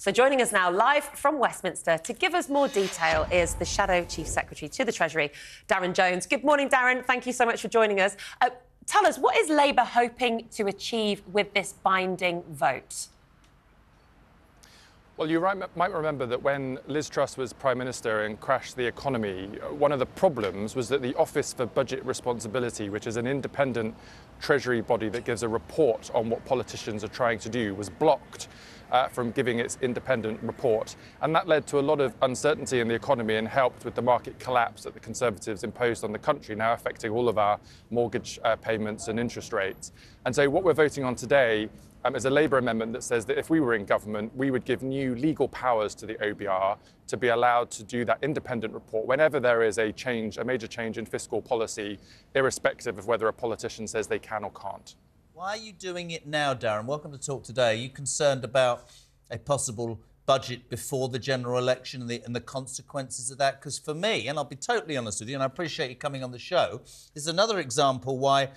So joining us now live from Westminster to give us more detail is the Shadow Chief Secretary to the Treasury, Darren Jones. Good morning, Darren. Thank you so much for joining us. Tell us, what is Labour hoping to achieve with this binding vote? Well, you might remember that when Liz Truss was Prime Minister and crashed the economy, one of the problems was that the Office for Budget Responsibility, which is an independent Treasury body that gives a report on what politicians are trying to do, was blocked from giving its independent report. And that led to a lot of uncertainty in the economy and helped with the market collapse that the Conservatives imposed on the country, now affecting all of our mortgage payments and interest rates. And so what we're voting on today is a Labour amendment that says that if we were in government, we would give new legal powers to the OBR to be allowed to do that independent report whenever there is a major change in fiscal policy, irrespective of whether a politician says they can or can't. Why are you doing it now, Darren? Welcome to Talk Today. Are you concerned about a possible budget before the general election and the consequences of that? Because for me, and I'll be totally honest with you, and I appreciate you coming on the show, this is another example why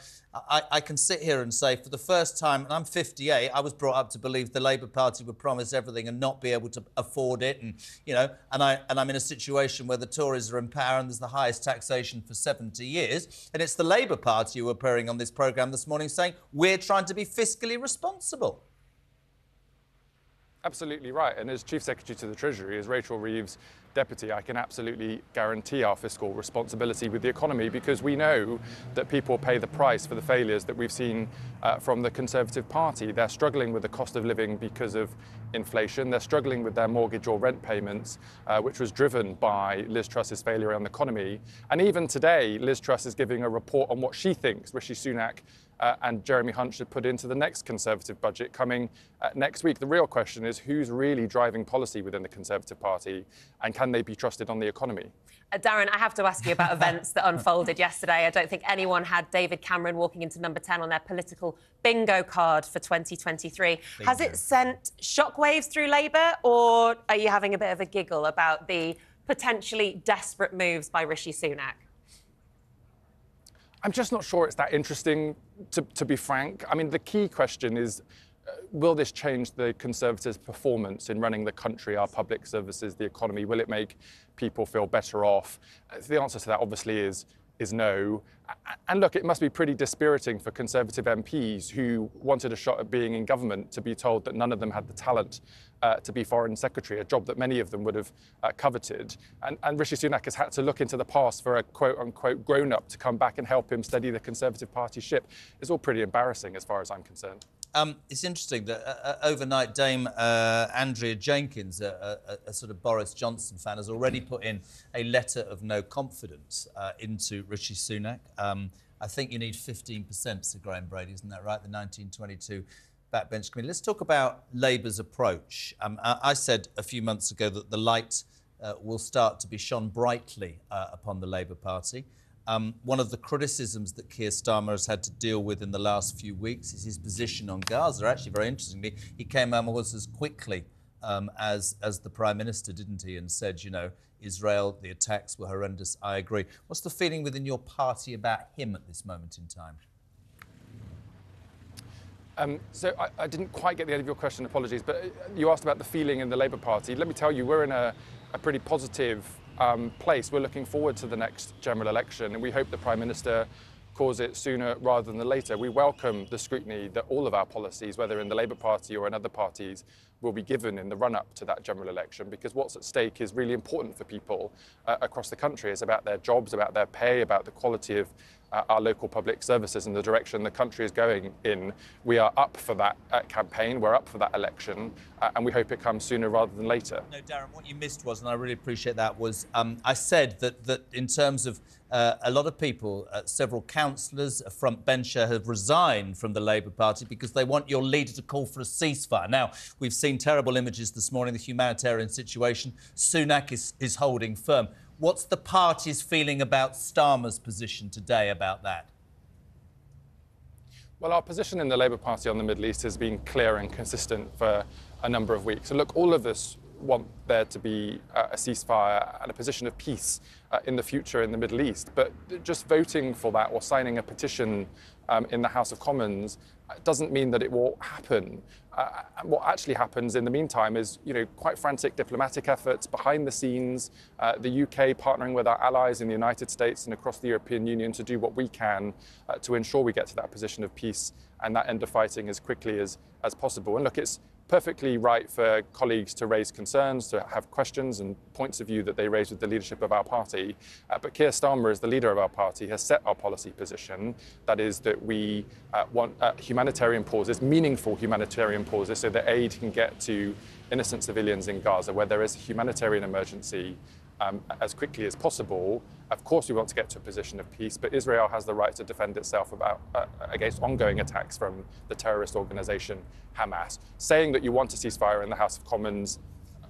I can sit here and say for the first time, and I'm 58, I was brought up to believe the Labour Party would promise everything and not be able to afford it. And, you know, and I'm in a situation where the Tories are in power and there's the highest taxation for 70 years. And it's the Labour Party who are appearing on this programme this morning saying we're trying to be fiscally responsible. Absolutely right. And as Chief Secretary to the Treasury, as Rachel Reeves' deputy, I can absolutely guarantee our fiscal responsibility with the economy, because we know that people pay the price for the failures that we've seen from the Conservative Party. They're struggling with the cost of living because of inflation. They're struggling with their mortgage or rent payments, which was driven by Liz Truss's failure on the economy. And even today, Liz Truss is giving a report on what she thinks Rishi Sunak and Jeremy Hunt should put into the next Conservative budget coming next week. The real question is who's really driving policy within the Conservative Party, and can they be trusted on the economy? Darren, I have to ask you about events that unfolded yesterday. I don't think anyone had David Cameron walking into number 10 on their political bingo card for 2023. Bingo. Has it sent shockwaves through Labour, or are you having a bit of a giggle about the potentially desperate moves by Rishi Sunak? I'm just not sure it's that interesting, to be frank. I mean, the key question is, will this change the Conservatives' performance in running the country, our public services, the economy? Will it make people feel better off? The answer to that, obviously, is no. And look, it must be pretty dispiriting for Conservative MPs who wanted a shot at being in government to be told that none of them had the talent to be Foreign Secretary, a job that many of them would have coveted. And Rishi Sunak has had to look into the past for a quote-unquote grown-up to come back and help him steady the Conservative Party ship. It's all pretty embarrassing as far as I'm concerned. It's interesting that overnight Dame Andrea Jenkins, a sort of Boris Johnson fan, has already put in a letter of no confidence into Rishi Sunak. I think you need 15%, Sir Graham Brady, isn't that right? The 1922 Backbench Committee. Let's talk about Labour's approach. I said a few months ago that the light will start to be shone brightly upon the Labour Party. One of the criticisms that Keir Starmer has had to deal with in the last few weeks is his position on Gaza. Actually, very interestingly, he came out almost as quickly as the Prime Minister, didn't he? And said, you know, Israel, the attacks were horrendous. I agree. What's the feeling within your party about him at this moment in time? So I didn't quite get the end of your question, apologies, but you asked about the feeling in the Labour Party. Let me tell you, we're in a pretty positive place. We're looking forward to the next general election, and we hope the Prime Minister calls it sooner rather than later. We welcome the scrutiny that all of our policies, whether in the Labour Party or in other parties, will be given in the run-up to that general election, because what's at stake is really important for people across the country. It's about their jobs, about their pay, about the quality of our local public services and the direction the country is going in. We are up for that campaign, we're up for that election, and we hope it comes sooner rather than later. No, Darren, what you missed was, and I really appreciate that, was I said that in terms of a lot of people, several councillors, a front bencher, have resigned from the Labour Party because they want your leader to call for a ceasefire. Now, we've seen terrible images this morning, the humanitarian situation. Sunak is holding firm. What's the party's feeling about Starmer's position today about that? Well, our position in the Labour Party on the Middle East has been clear and consistent for a number of weeks. So look, all of us want there to be a ceasefire and a position of peace in the future in the Middle East. But just voting for that or signing a petition in the House of Commons doesn't mean that it will happen. What actually happens in the meantime is, quite frantic diplomatic efforts behind the scenes, the UK partnering with our allies in the United States and across the European Union to do what we can to ensure we get to that position of peace and that end of fighting as quickly as possible. And look, it's perfectly right for colleagues to raise concerns, to have questions and points of view that they raise with the leadership of our party. But Keir Starmer, as the leader of our party, has set our policy position. That is that we want humanitarian pauses, meaningful humanitarian pauses, so that aid can get to innocent civilians in Gaza, where there is a humanitarian emergency, as quickly as possible. Of course, we want to get to a position of peace, but Israel has the right to defend itself against ongoing attacks from the terrorist organization Hamas. Saying that you want a ceasefire in the House of Commons,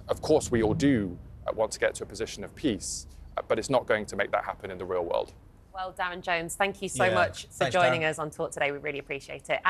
of course we all do want to get to a position of peace, but it's not going to make that happen in the real world. Well, Darren Jones, thank you so much for joining us on Talk today. We really appreciate it.